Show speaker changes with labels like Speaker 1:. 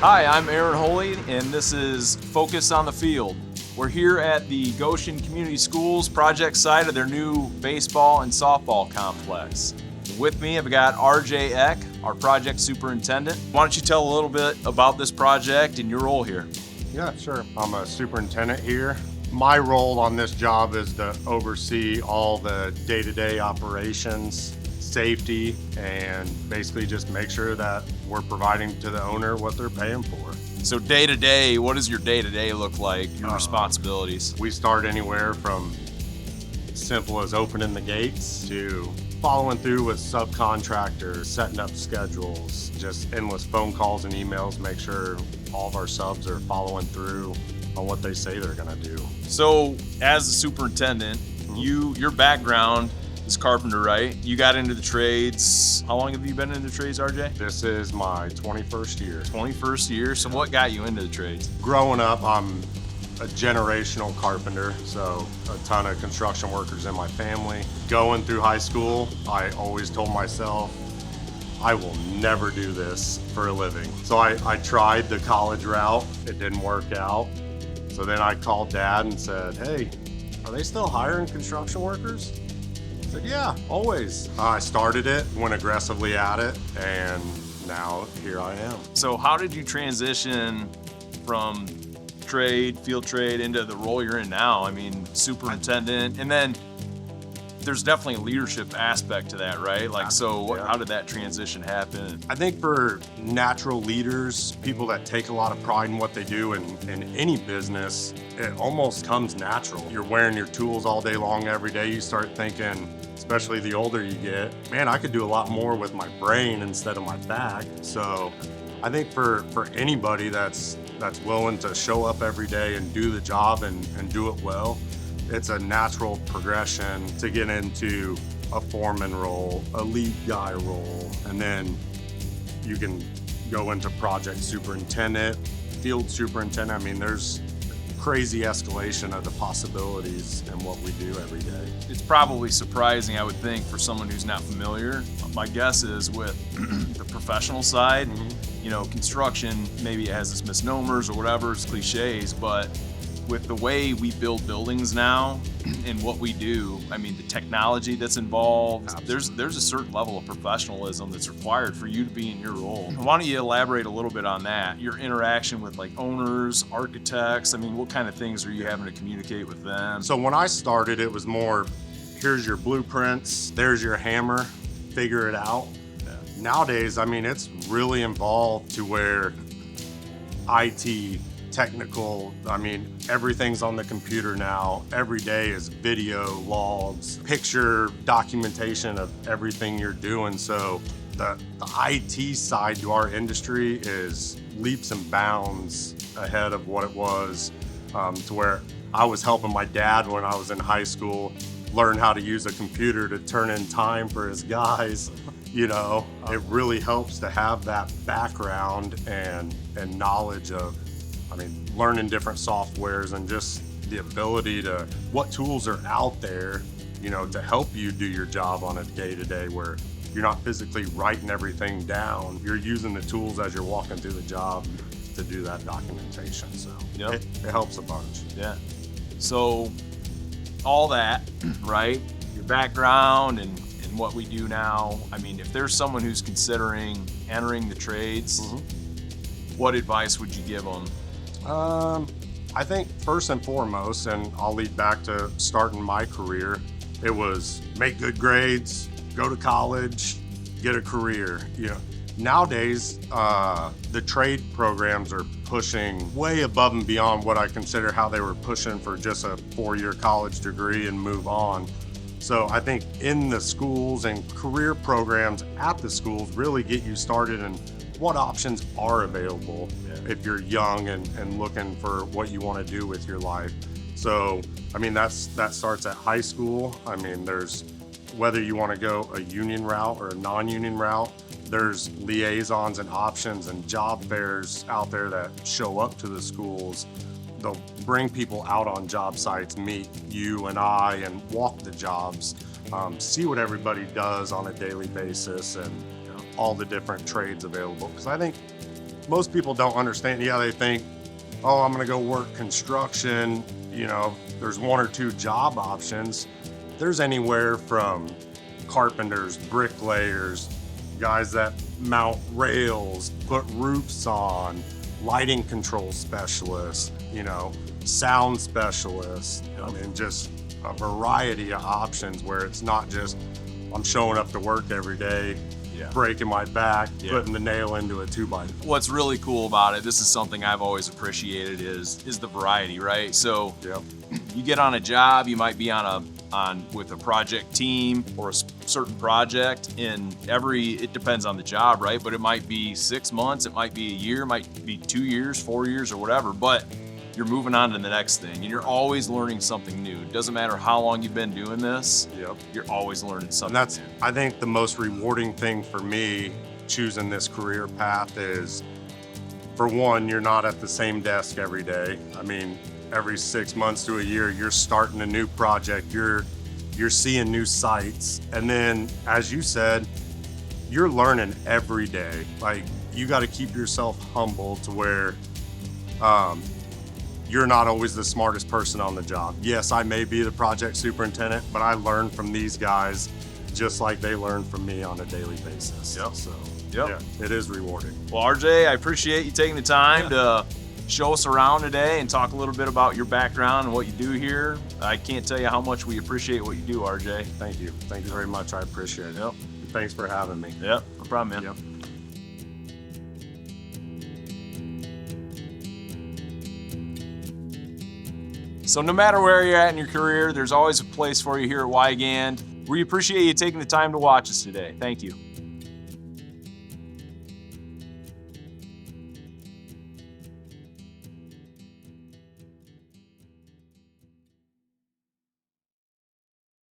Speaker 1: Hi, I'm Aaron Holy, and this is Focus on the Field. We're here at the Goshen Community Schools project site of their new baseball and softball complex. With me, I've got RJ Eck, our project superintendent. Why don't you tell a little bit about this project and your role here?
Speaker 2: Yeah, sure. I'm a superintendent here. My role on this job is to oversee all the day-to-day operations, safety, and basically just make sure that we're providing to the owner what they're paying for.
Speaker 1: So day to day, what does your day to day look like, your responsibilities?
Speaker 2: We start anywhere from simple as opening the gates to following through with subcontractors, setting up schedules, just endless phone calls and emails, make sure all of our subs are following through on what they say they're gonna do.
Speaker 1: So as a superintendent, your background is carpenter, right? You got into the trades. How long have you been in the trades, RJ?
Speaker 2: This is my 21st year.
Speaker 1: 21st year. So what got you into the trades?
Speaker 2: Growing up, I'm a generational carpenter, so a ton of construction workers in my family. Going through high school, I always told myself, I will never do this for a living. So I tried the college route. It didn't work out. So then I called Dad and said, hey, are they still hiring construction workers? I said, yeah, always. I started it, went aggressively at it, and now here I am.
Speaker 1: So how did you transition from field trade, into the role you're in now? I mean, superintendent, and then there's definitely a leadership aspect to that, right? Like, so how did that transition happen?
Speaker 2: I think for natural leaders, people that take a lot of pride in what they do in any business, it almost comes natural. You're wearing your tools all day long, every day. You start thinking, especially the older you get, man, I could do a lot more with my brain instead of my back. So I think for anybody that's willing to show up every day and do the job and do it well, it's a natural progression to get into a foreman role, a lead guy role, and then you can go into project superintendent, field superintendent. I mean, there's crazy escalation of the possibilities in what we do every day.
Speaker 1: It's probably surprising, I would think, for someone who's not familiar. My guess is with the professional side, you know, construction, maybe it has its misnomers or whatever, it's cliches, but with the way we build buildings now and what we do, I mean, the technology that's involved, there's a certain level of professionalism that's required for you to be in your role. Why don't you elaborate a little bit on that? Your interaction with like owners, architects, I mean, what kind of things are you having to communicate with them?
Speaker 2: So when I started, it was more, here's your blueprints, there's your hammer, figure it out. Nowadays, I mean, it's really involved to where IT, technical, I mean, everything's on the computer now. Every day is video, logs, picture, documentation of everything you're doing. So the IT side to our industry is leaps and bounds ahead of what it was, to where I was helping my dad when I was in high school learn how to use a computer to turn in time for his guys. You know, it really helps to have that background and knowledge of, I mean, learning different softwares and just the ability to, what tools are out there, you know, to help you do your job on a day-to-day where you're not physically writing everything down. You're using the tools as you're walking through the job to do that documentation. So it helps a bunch.
Speaker 1: Yeah. So all that, right? Your background and what we do now. I mean, if there's someone who's considering entering the trades, what advice would you give them?
Speaker 2: I think first and foremost, and I'll lead back to starting my career, it was make good grades, go to college, get a career. You know, nowadays, the trade programs are pushing way above and beyond what I consider how they were pushing for just a 4-year college degree and move on. So I think in the schools and career programs at the schools really get you started in what options are available if you're young and looking for what you want to do with your life. So, I mean, that starts at high school. I mean, there's, whether you want to go a union route or a non-union route, there's liaisons and options and job fairs out there that show up to the schools. They'll bring people out on job sites, meet you and I, and walk the jobs, see what everybody does on a daily basis and all the different trades available. Because I think most people don't understand. Yeah, they think, oh, I'm gonna go work construction, you know, there's one or two job options. There's anywhere from carpenters, bricklayers, guys that mount rails, put roofs on, lighting control specialists, you know, sound specialists. I mean, just a variety of options where it's not just I'm showing up to work every day, breaking my back, putting the nail into a 2x4.
Speaker 1: What's really cool about it, this is something I've always appreciated, is the variety, right? So you get on a job, you might be with a project team or a certain project, and it depends on the job, right? But it might be 6 months, it might be a year, it might be 2 years, 4 years, or whatever, but you're moving on to the next thing, and you're always learning something new. It doesn't matter how long you've been doing this, you're always learning something
Speaker 2: and that's,
Speaker 1: new.
Speaker 2: I think the most rewarding thing for me choosing this career path is, for one, you're not at the same desk every day. I mean, every 6 months to a year, you're starting a new project, you're seeing new sites. And then, as you said, you're learning every day. Like, you got to keep yourself humble to where you're not always the smartest person on the job. Yes, I may be the project superintendent, but I learn from these guys just like they learn from me on a daily basis. So, yeah, it is rewarding.
Speaker 1: Well, RJ, I appreciate you taking the time to show us around today and talk a little bit about your background and what you do here. I can't tell you how much we appreciate what you do, RJ.
Speaker 2: Thank you. Thank you very much. I appreciate it. Thanks for having me.
Speaker 1: No problem, man. So no matter where you're at in your career, there's always a place for you here at Weigand. We appreciate you taking the time to watch us today. Thank you.